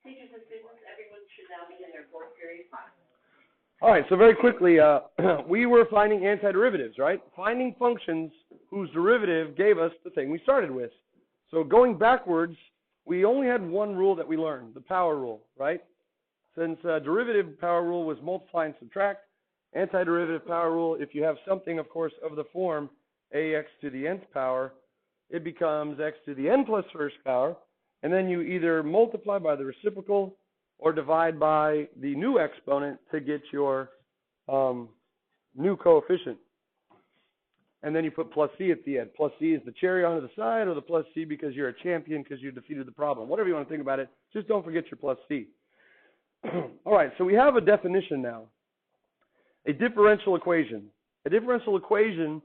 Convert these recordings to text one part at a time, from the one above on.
Teachers and students, everyone should now be in their fourth period class. All right, so very quickly, we were finding antiderivatives, right? Finding functions whose derivative gave us the thing we started with. So going backwards, we only had one rule that we learned, the power rule, right? Since derivative power rule was multiply and subtract, antiderivative power rule, if you have something, of course, of the form ax to the nth power, it becomes x to the n plus first power, and then you either multiply by the reciprocal or divide by the new exponent to get your new coefficient. And then you put plus c at the end. Plus c is the cherry on the side, or the plus c because you're a champion because you defeated the problem. Whatever you want to think about it, just don't forget your plus c. All right, so we have a definition now. A differential equation. A differential equation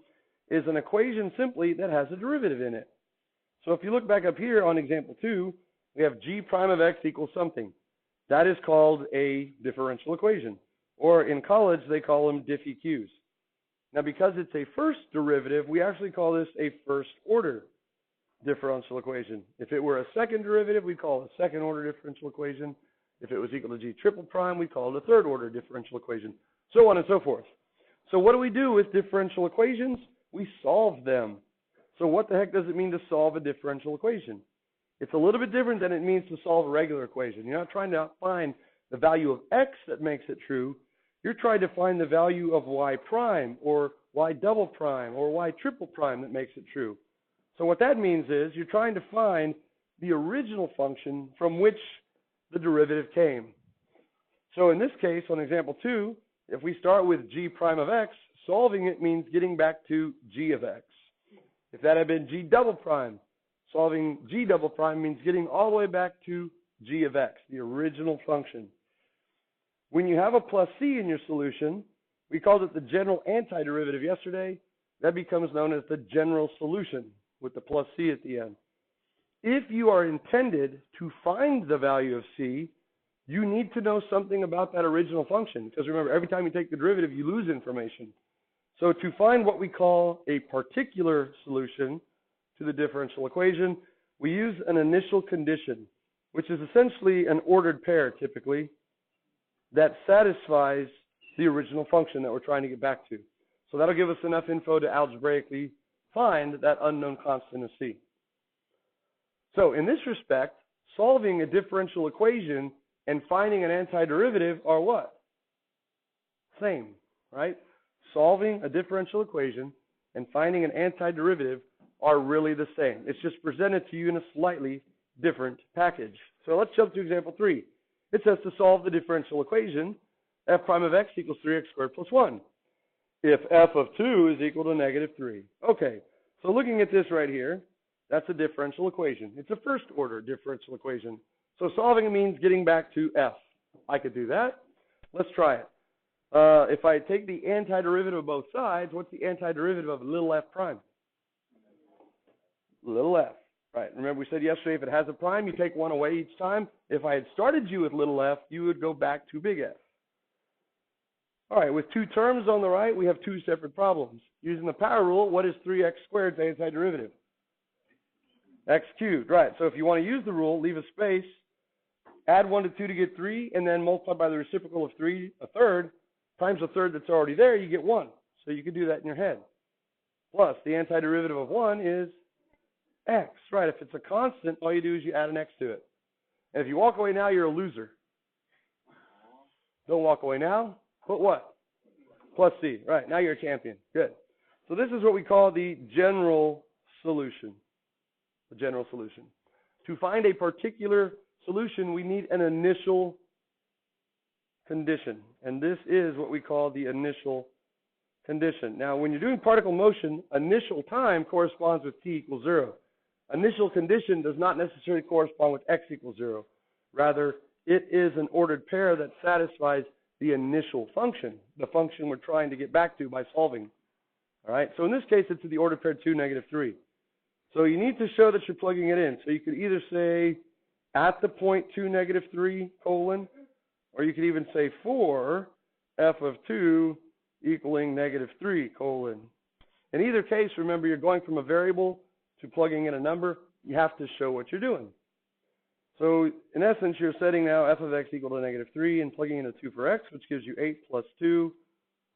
is an equation simply that has a derivative in it. So if you look back up here on example 2, we have g prime of x equals something. That is called a differential equation. Or in college, they call them diff EQs. Now, because it's a first derivative, we actually call this a first order differential equation. If it were a second derivative, we'd call it a second order differential equation. If it was equal to g triple prime, we'd call it a third order differential equation, so on and so forth. So what do we do with differential equations? We solve them. So what the heck does it mean to solve a differential equation? It's a little bit different than it means to solve a regular equation. You're not trying to find the value of x that makes it true. You're trying to find the value of y prime or y double prime or y triple prime that makes it true. So what that means is you're trying to find the original function from which the derivative came. So in this case, on example 2, if we start with g prime of x, solving it means getting back to g of x. If that had been g double prime, solving g double prime means getting all the way back to g of x, the original function. When you have a plus c in your solution, we called it the general antiderivative yesterday. That becomes known as the general solution with the plus c at the end. If you are intended to find the value of c, you need to know something about that original function. Because remember, every time you take the derivative, you lose information. So to find what we call a particular solution to the differential equation, we use an initial condition, which is essentially an ordered pair, typically, that satisfies the original function that we're trying to get back to. So that'll give us enough info to algebraically find that unknown constant of c. So in this respect, solving a differential equation and finding an antiderivative are what? Same, right? Solving a differential equation and finding an antiderivative are really the same. It's just presented to you in a slightly different package. So let's jump to example 3. It says to solve the differential equation, f prime of x equals 3x squared plus 1. If f of 2 is equal to negative 3. Okay, so looking at this right here, that's a differential equation. It's a first order differential equation. So solving it means getting back to f. I could do that. Let's try it. If I take the antiderivative of both sides, what's the antiderivative of little f prime? Little f. Right. Remember we said yesterday if it has a prime, you take one away each time. If I had started you with little f, you would go back to big F. All right, with two terms on the right, we have two separate problems. Using the power rule, what is 3x squared's antiderivative? X cubed. Right. So if you want to use the rule, leave a space, add 1 to 2 to get 3, and then multiply by the reciprocal of 3, a third, times a third that's already there, you get 1. So you can do that in your head. Plus, the antiderivative of 1 is x. Right, if it's a constant, all you do is you add an x to it. And if you walk away now, you're a loser. Don't walk away now. Put what? Plus c. Right, now you're a champion. Good. So this is what we call the general solution. The general solution. To find a particular solution, we need an initial condition. And this is what we call the initial condition. Now, when you're doing particle motion, initial time corresponds with t equals 0. Initial condition does not necessarily correspond with x equals 0. Rather, it is an ordered pair that satisfies the initial function, the function we're trying to get back to by solving. All right, so in this case, it's the ordered pair 2, negative 3. So you need to show that you're plugging it in. So you could either say at the point 2, negative 3, colon, or you could even say for f of 2 equaling negative 3, colon. In either case, remember, you're going from a variable to plugging in a number. You have to show what you're doing. So in essence, you're setting now f of x equal to negative 3 and plugging in a 2 for x, which gives you 8 plus 2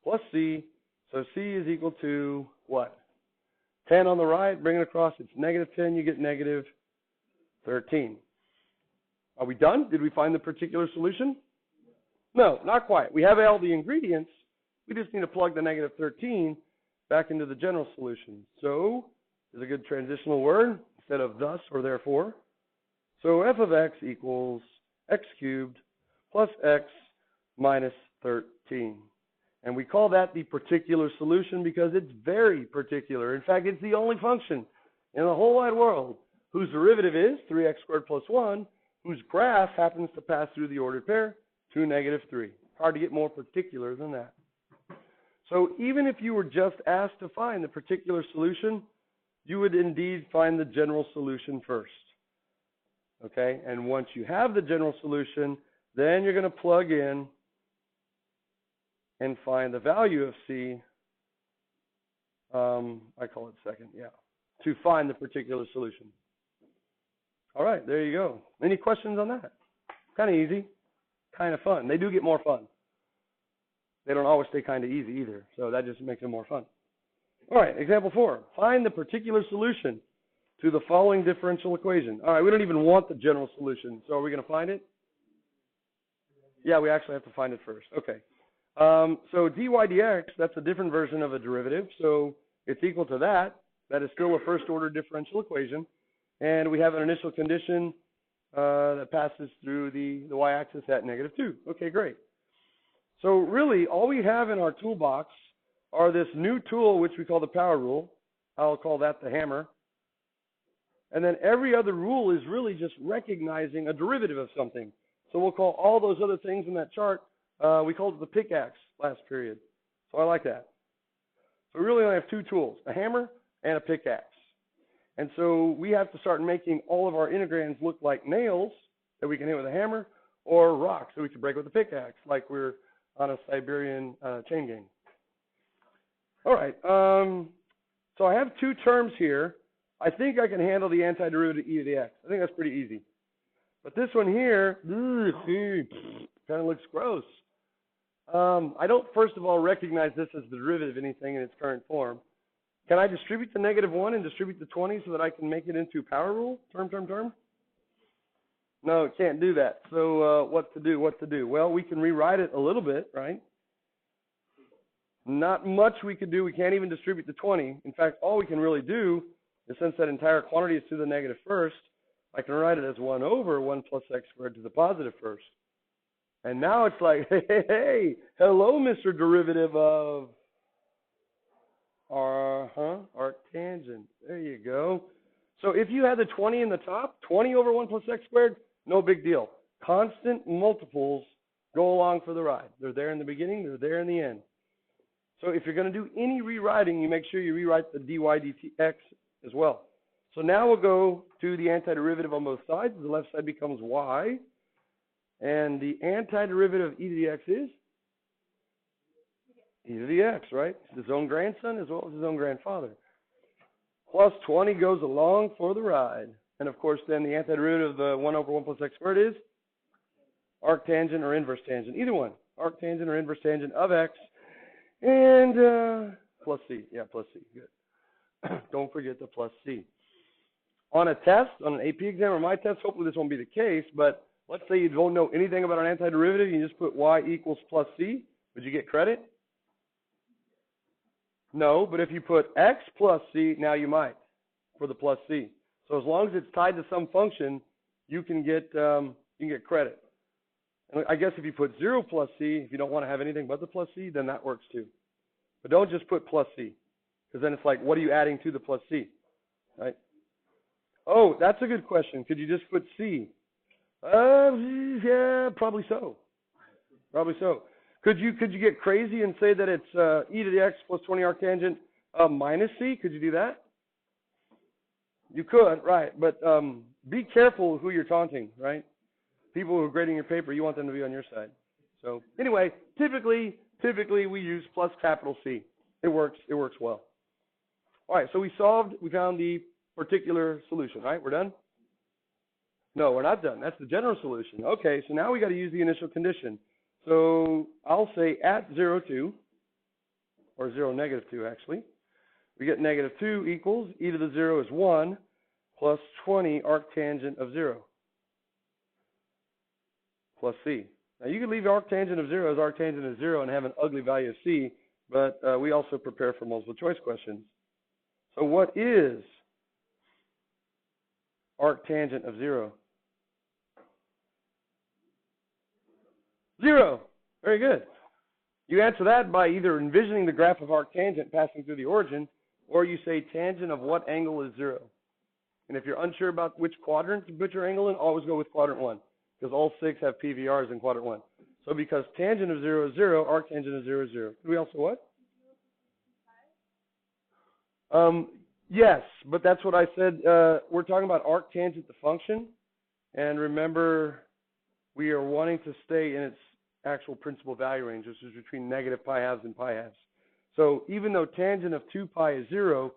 plus c. So c is equal to what? 10 on the right, bring it across, it's negative 10, you get negative 13. Are we done? Did we find the particular solution? No, not quite. We have all the ingredients. We just need to plug the negative 13 back into the general solution. So, is a good transitional word instead of thus or therefore. So f of x equals x cubed plus x minus 13. And we call that the particular solution because it's very particular. In fact, it's the only function in the whole wide world whose derivative is 3x squared plus 1, whose graph happens to pass through the ordered pair to negative 3. Hard to get more particular than that. So even if you were just asked to find the particular solution, you would indeed find the general solution first. Okay, and once you have the general solution, then you're going to plug in and find the value of c, I call it second, yeah, to find the particular solution. All right, there you go. Any questions on that? Kind of easy, kind of fun. They do get more fun. They don't always stay kind of easy either, so that just makes it more fun. All right, example 4. Find the particular solution to the following differential equation. All right, we don't even want the general solution, so are we going to find it? Yeah, we actually have to find it first. Okay. So dy dx, that's a different version of a derivative, so it's equal to that. That is still a first-order differential equation, and we have an initial condition that passes through the y-axis at negative 2. Okay, great. So really, all we have in our toolbox are this new tool, which we call the power rule. I'll call that the hammer. And then every other rule is really just recognizing a derivative of something. So we'll call all those other things in that chart, we called it the pickaxe last period. So I like that. So we really only have two tools, a hammer and a pickaxe. And so we have to start making all of our integrands look like nails that we can hit with a hammer, or rocks that we can break with a pickaxe, like we're on a Siberian chain gang. All right, so I have two terms here. I think I can handle the antiderivative e to the x. I think that's pretty easy. But this one here, kind of looks gross. I don't, first of all, recognize this as the derivative of anything in its current form. Can I distribute the negative 1 and distribute the 20 so that I can make it into power rule? Term? No, it can't do that. So what to do? Well, we can rewrite it a little bit, right? Not much we could do. We can't even distribute the 20. In fact, all we can really do is, since that entire quantity is to the negative first, I can write it as 1 over 1 plus x squared to the positive first. And now it's like, hey, hello, Mr. Derivative of arctangent. There you go. So if you had the 20 in the top, 20 over 1 plus x squared, no big deal. Constant multiples go along for the ride. They're there in the beginning, they're there in the end. So if you're going to do any rewriting, you make sure you rewrite the dy dx as well. So now we'll go to the antiderivative on both sides. The left side becomes y. And the antiderivative of e to the x is e to the x, right? It's his own grandson as well as his own grandfather. Plus 20 goes along for the ride. And of course, then the antiderivative of the 1 over 1 plus x squared is arctangent or inverse tangent. Either one. Arctangent or inverse tangent of x. And plus c. Yeah, plus c. Good. Don't forget the plus c. On a test, on an AP exam or my test, hopefully this won't be the case, but let's say you don't know anything about an antiderivative, you just put y equals plus c. Would you get credit? No, but if you put x plus c, now you might for the plus c. So as long as it's tied to some function, you can get credit. And I guess if you put 0 plus c, if you don't want to have anything but the plus c, then that works too. But don't just put plus c, because then it's like, what are you adding to the plus c, right? Oh, that's a good question. Could you just put c? Yeah, probably so. Probably so. Could you get crazy and say that it's e to the x plus 20 arctangent minus c? Could you do that? You could, right? But be careful who you're taunting, right? People who are grading your paper, you want them to be on your side. So anyway, typically we use plus capital C. It works well. All right, so we found the particular solution, right? We're done? No, we're not done. That's the general solution. Okay, so now we got to use the initial condition. So I'll say at 0, 2, or 0, negative 2, actually. We get negative 2 equals e to the 0 is 1 plus 20 arctangent of 0 plus c. Now you can leave arctangent of 0 as arctangent of 0 and have an ugly value of c, but we also prepare for multiple choice questions. So what is arctangent of 0? 0. Very good. You answer that by either envisioning the graph of arctangent passing through the origin, or you say tangent of what angle is 0. And if you're unsure about which quadrant to put your angle in, always go with quadrant 1, because all 6 have PVRs in quadrant 1. So because tangent of 0 is 0, arctangent of 0 is 0. Did we also what? Yes, but that's what I said. We're talking about arctangent, the function. And remember, we are wanting to stay in its actual principal value range, which is between negative pi halves and pi halves. So even though tangent of 2 pi is 0,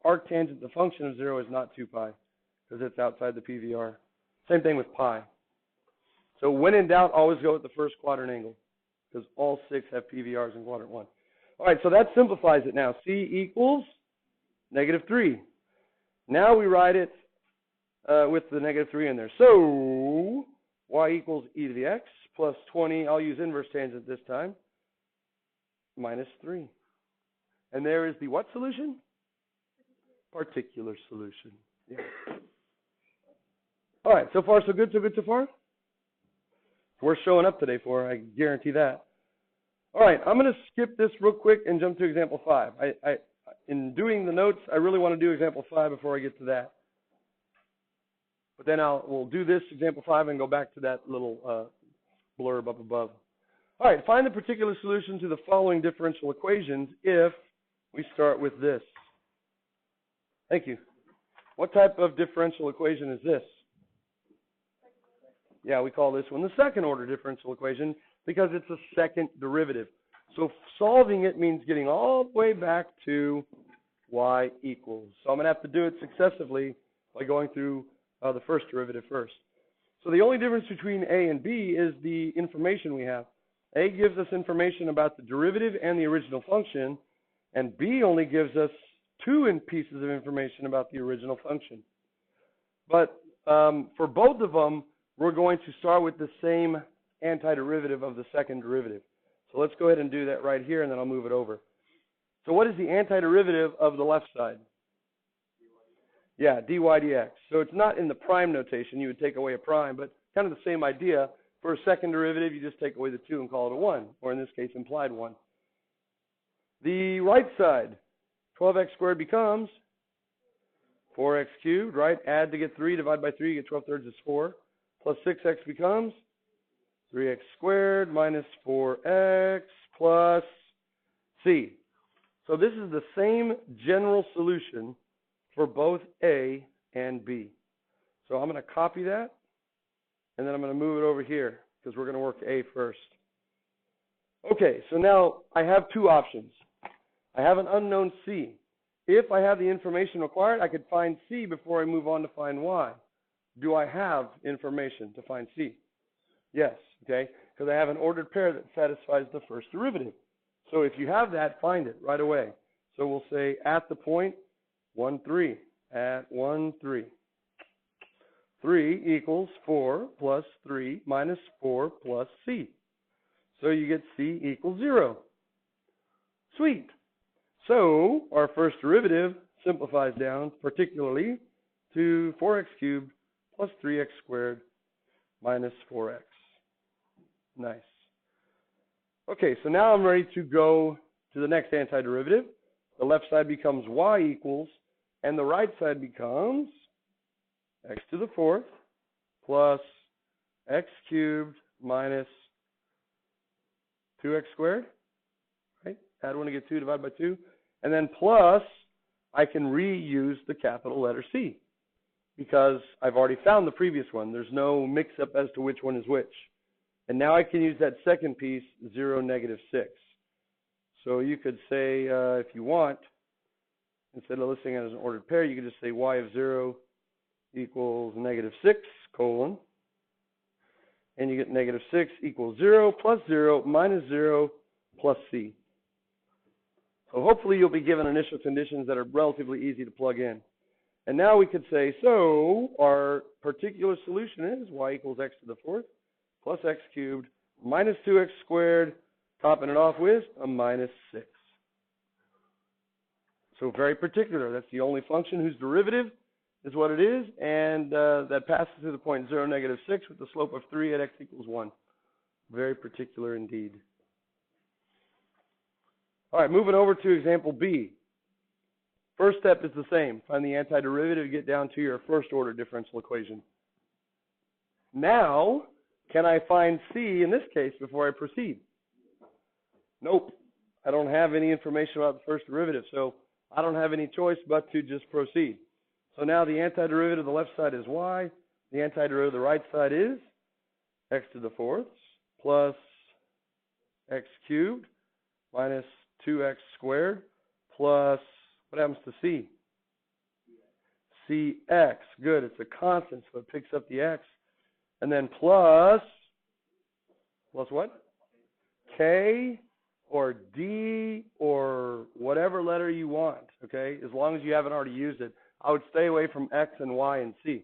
arctangent, the function of 0, is not 2 pi, because it's outside the PVR. Same thing with pi. So when in doubt, always go with the first quadrant angle, because all 6 have PVRs in quadrant 1. All right, so that simplifies it now. C equals negative 3. Now we write it with the negative 3 in there. So y equals e to the x plus 20, I'll use inverse tangent this time, minus 3. And there is the what solution? Particular solution. Yeah. All right, so far so good so far? We're showing up today for, I guarantee that. All right, I'm going to skip this real quick and jump to example 5. In doing the notes, I really want to do example 5 before I get to that. But then we'll do this example 5 and go back to that little blurb up above. All right, find the particular solution to the following differential equations if we start with this. Thank you. What type of differential equation is this? Yeah, we call this one the second order differential equation because it's a second derivative. So solving it means getting all the way back to y equals. So I'm going to have to do it successively by going through the first derivative first. So the only difference between A and B is the information we have. A gives us information about the derivative and the original function, and B only gives us 2 pieces of information about the original function. But for both of them, we're going to start with the same antiderivative of the second derivative. So let's go ahead and do that right here, and then I'll move it over. So what is the antiderivative of the left side? Yeah, dy dx. So it's not in the prime notation. You would take away a prime, but kind of the same idea. For a second derivative, you just take away the 2 and call it a 1, or in this case, implied 1. The right side, 12x squared becomes 4x cubed, right? Add to get 3, divide by 3, you get 12 thirds is 4. Plus 6x becomes 3x squared minus 4x plus c. So this is the same general solution for both A and B. So I'm going to copy that, and then I'm going to move it over here because we're going to work A first. Okay, so now I have 2 options. I have an unknown C. If I have the information required, I could find C before I move on to find Y. Do I have information to find C? Yes, okay, because I have an ordered pair that satisfies the first derivative. So if you have that, find it right away. So we'll say at the point 1, 3, at 1, 3. 3 equals 4 plus 3 minus 4 plus C. So you get C equals 0. Sweet. So our first derivative simplifies down particularly to 4x cubed plus 3x squared minus 4x. Nice. Okay, so now I'm ready to go to the next antiderivative. The left side becomes y equals, and the right side becomes x to the 4th plus x cubed minus 2x squared. Right? Add 1 to get 2, divide by 2. And then plus, I can reuse the capital letter C because I've already found the previous one. There's no mix-up as to which one is which. And now I can use that second piece, 0, negative 6. So you could say, if you want, instead of listing it as an ordered pair, you could just say y of 0 equals negative 6, colon, and you get negative 6 equals 0 plus 0 minus 0 plus c. So hopefully you'll be given initial conditions that are relatively easy to plug in. And now we could say, so our particular solution is y equals x to the fourth plus x cubed minus 2x squared, topping it off with a minus 6. So very particular. That's the only function whose derivative is what it is, and that passes through the point 0, negative 6 with the slope of 3 at x equals 1. Very particular indeed. All right, moving over to example B. First step is the same. Find the antiderivative to get down to your first order differential equation. Now, can I find C in this case before I proceed? Nope. I don't have any information about the first derivative, so I don't have any choice but to just proceed. So now the antiderivative of the left side is y. The antiderivative of the right side is x to the fourth plus x cubed minus 2x squared plus, what happens to c? Cx. Good. It's a constant, so it picks up the x. And then plus what? K or D or whatever letter you want, okay? As long as you haven't already used it. I would stay away from X and Y and C.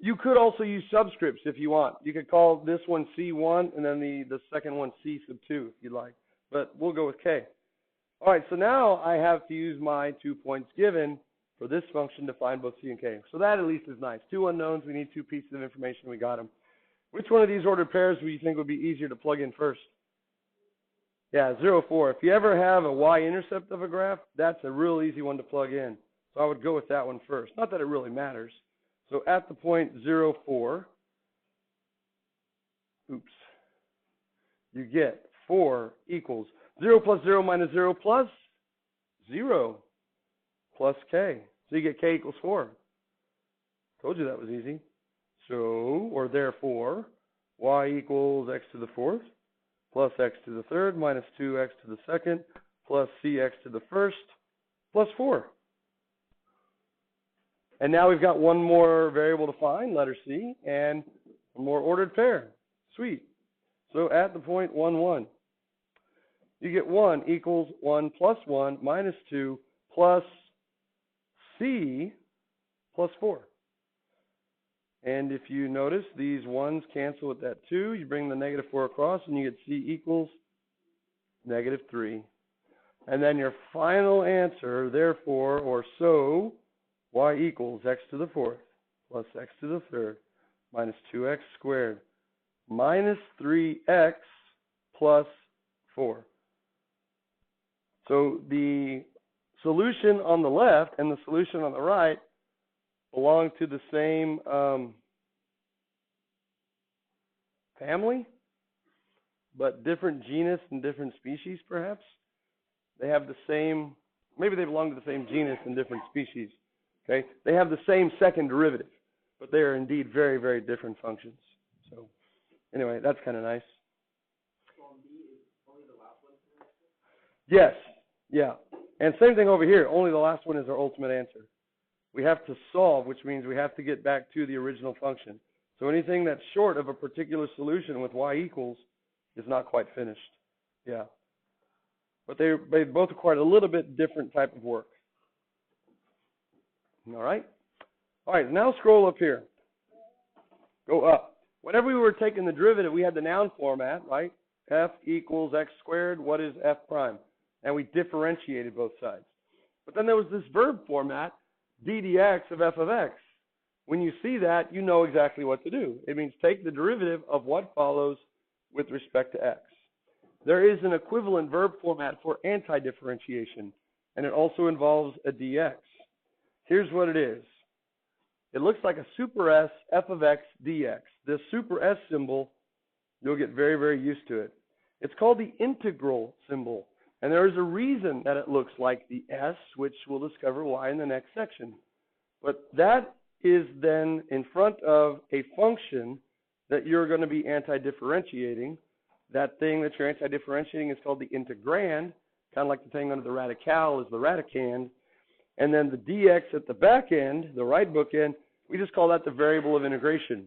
You could also use subscripts if you want. You could call this one C1 and then the second one C sub 2 if you'd like. But we'll go with K. All right, so now I have to use my 2 points given for this function to find both C and K. So that at least is nice. Two unknowns, we need two pieces of information, we got them. Which one of these ordered pairs do you think would be easier to plug in first? Yeah, 0, 4. If you ever have a y-intercept of a graph, that's a real easy one to plug in. So I would go with that one first. Not that it really matters. So at the point 0, 4, you get 4 equals 0 plus 0 minus 0 plus 0 plus k. So you get k equals 4. Told you that was easy. So, or therefore, y equals x to the fourth plus x to the third minus 2x to the second plus cx to the first plus 4. And now we've got one more variable to find, letter C, and a more ordered pair. Sweet. So at the point 1, 1, you get 1 equals 1 plus 1 minus 2 plus C plus 4. And if you notice, these 1's cancel with that 2. You bring the negative 4 across, and you get C equals negative 3. And then your final answer, therefore, or so, y equals x to the fourth plus x to the third minus 2x squared minus 3x plus 4. So the solution on the left and the solution on the right belong to the same family, but different genus and different species, perhaps. They have the same, maybe they belong to the same genus and different species. Okay, they have the same second derivative, but they are indeed very, very different functions. So, anyway, that's kind of nice. Yes, yeah, and same thing over here. Only the last one is our ultimate answer. We have to solve, which means we have to get back to the original function. So anything that's short of a particular solution with y equals is not quite finished. Yeah. But they both require a little bit different type of work. All right? All right, now scroll up here. Go up. Whenever we were taking the derivative, we had the noun format, right? F equals x squared. What is f prime? And we differentiated both sides. But then there was this verb format, d dx of f of x. When you see that, you know exactly what to do. It means take the derivative of what follows with respect to x. There is an equivalent verb format for anti-differentiation, and it also involves a dx. Here's what it is. It looks like a super S f of x dx. This super S symbol, you'll get very, very used to it. It's called the integral symbol, and there is a reason that it looks like the S, which we'll discover why in the next section. But that is then in front of a function that you're going to be anti-differentiating. That thing that you're anti-differentiating is called the integrand, kind of like the thing under the radical is the radicand. And then the dx at the back end, the right bookend, we just call that the variable of integration.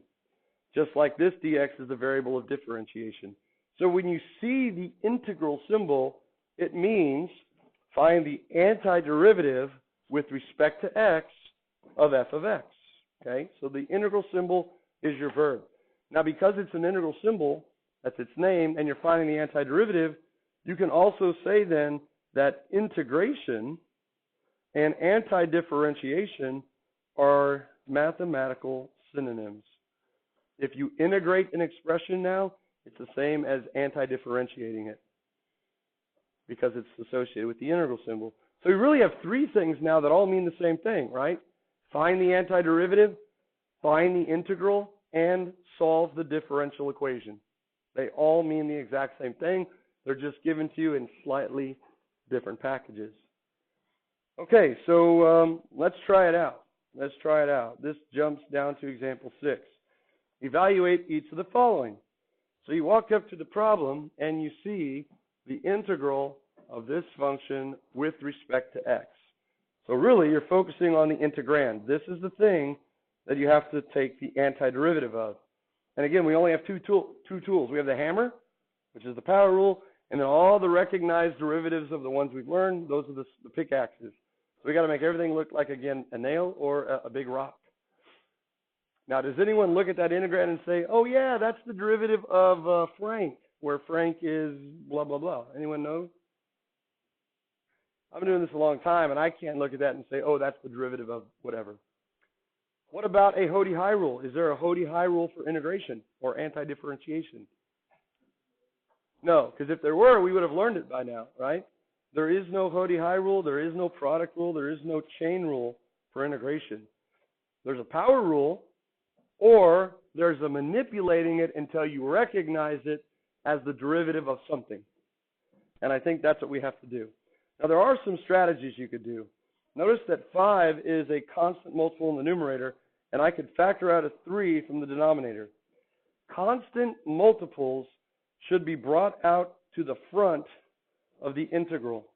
Just like this dx is the variable of differentiation. So when you see the integral symbol, it means find the antiderivative with respect to x of f of x. Okay? So the integral symbol is your verb. Now because it's an integral symbol, that's its name, and you're finding the antiderivative, you can also say then that integration and anti-differentiation are mathematical synonyms. If you integrate an expression now, it's the same as anti-differentiating it because it's associated with the integral symbol. So we really have three things now that all mean the same thing, right? Find the antiderivative, find the integral, and solve the differential equation. They all mean the exact same thing. They're just given to you in slightly different packages. Okay, so let's try it out. Let's try it out. This jumps down to example 6. Evaluate each of the following. So you walk up to the problem and you see the integral of this function with respect to x. So really you're focusing on the integrand. This is the thing that you have to take the antiderivative of. And again, we only have two tools. We have the hammer, which is the power rule, and then all the recognized derivatives of the ones we've learned, those are the pickaxes. So we got to make everything look like, again, a nail or a big rock. Now, does anyone look at that integrand and say, oh, yeah, that's the derivative of Frank, where Frank is blah, blah, blah? Anyone know? I've been doing this a long time, and I can't look at that and say, oh, that's the derivative of whatever. What about a Hody-High rule? Is there a Hody-High rule for integration or anti-differentiation? No, because if there were, we would have learned it by now, right? There is no Hody-High rule. There is no product rule. There is no chain rule for integration. There's a power rule, or there's a manipulating it until you recognize it as the derivative of something. And I think that's what we have to do. Now, there are some strategies you could do. Notice that 5 is a constant multiple in the numerator, and I could factor out a 3 from the denominator. Constant multiples should be brought out to the front of the integral.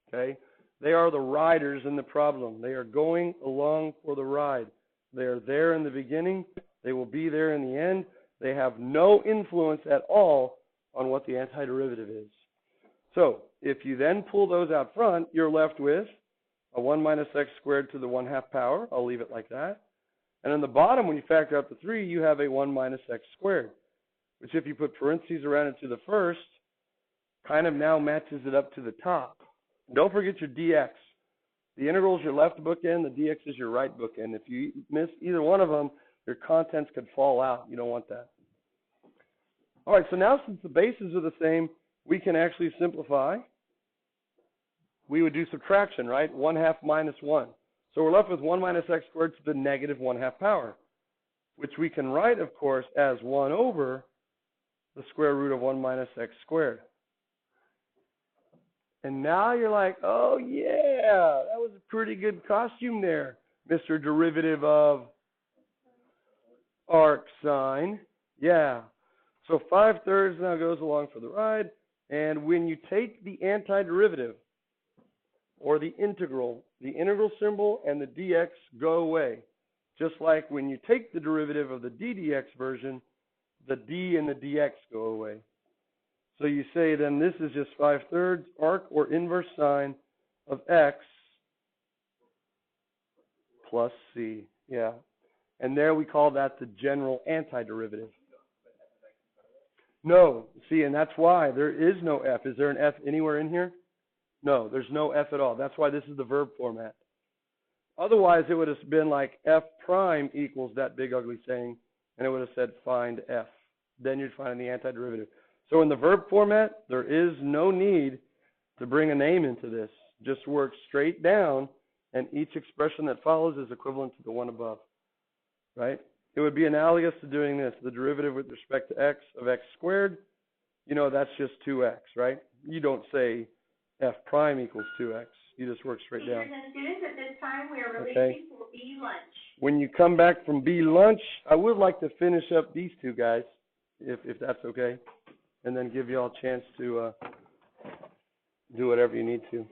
Okay? They are the riders in the problem. They are going along for the ride. They are there in the beginning. They will be there in the end. They have no influence at all on what the antiderivative is. So, if you then pull those out front, you're left with a 1 minus x squared to the 1/2 power. I'll leave it like that. And in the bottom, when you factor out the 3, you have a 1 minus x squared, which if you put parentheses around it to the first, kind of now matches it up to the top. Don't forget your dx. The integral is your left bookend, the dx is your right bookend. If you miss either one of them, your contents could fall out. You don't want that. All right, so now since the bases are the same, we can actually simplify. We would do subtraction, right? 1/2 minus 1. So we're left with 1 minus x squared to the negative 1/2 power, which we can write, of course, as 1 over the square root of 1 minus x squared. And now you're like, oh, yeah, that was a pretty good costume there, Mr. Derivative of arc sine. Yeah. So 5/3 now goes along for the ride. And when you take the antiderivative or the integral symbol and the dx go away. Just like when you take the derivative of the ddx version, the d and the dx go away. So you say then this is just 5/3 arc or inverse sine of x plus c. Yeah. And there we call that the general antiderivative. No. See, and that's why there is no f. Is there an f anywhere in here? No, there's no f at all. That's why this is the verb format. Otherwise, it would have been like f prime equals that big ugly saying, and it would have said find f. Then you'd find the antiderivative. So in the verb format, there is no need to bring a name into this. Just work straight down, and each expression that follows is equivalent to the one above, right? It would be analogous to doing this. The derivative with respect to x of x squared, you know, that's just 2x, right? You don't say f prime equals 2x. You just work straight down. Teachers and students, at this time, we are releasing for B lunch. When you come back from B lunch, I would like to finish up these two guys, if that's okay, and then give you all a chance to do whatever you need to.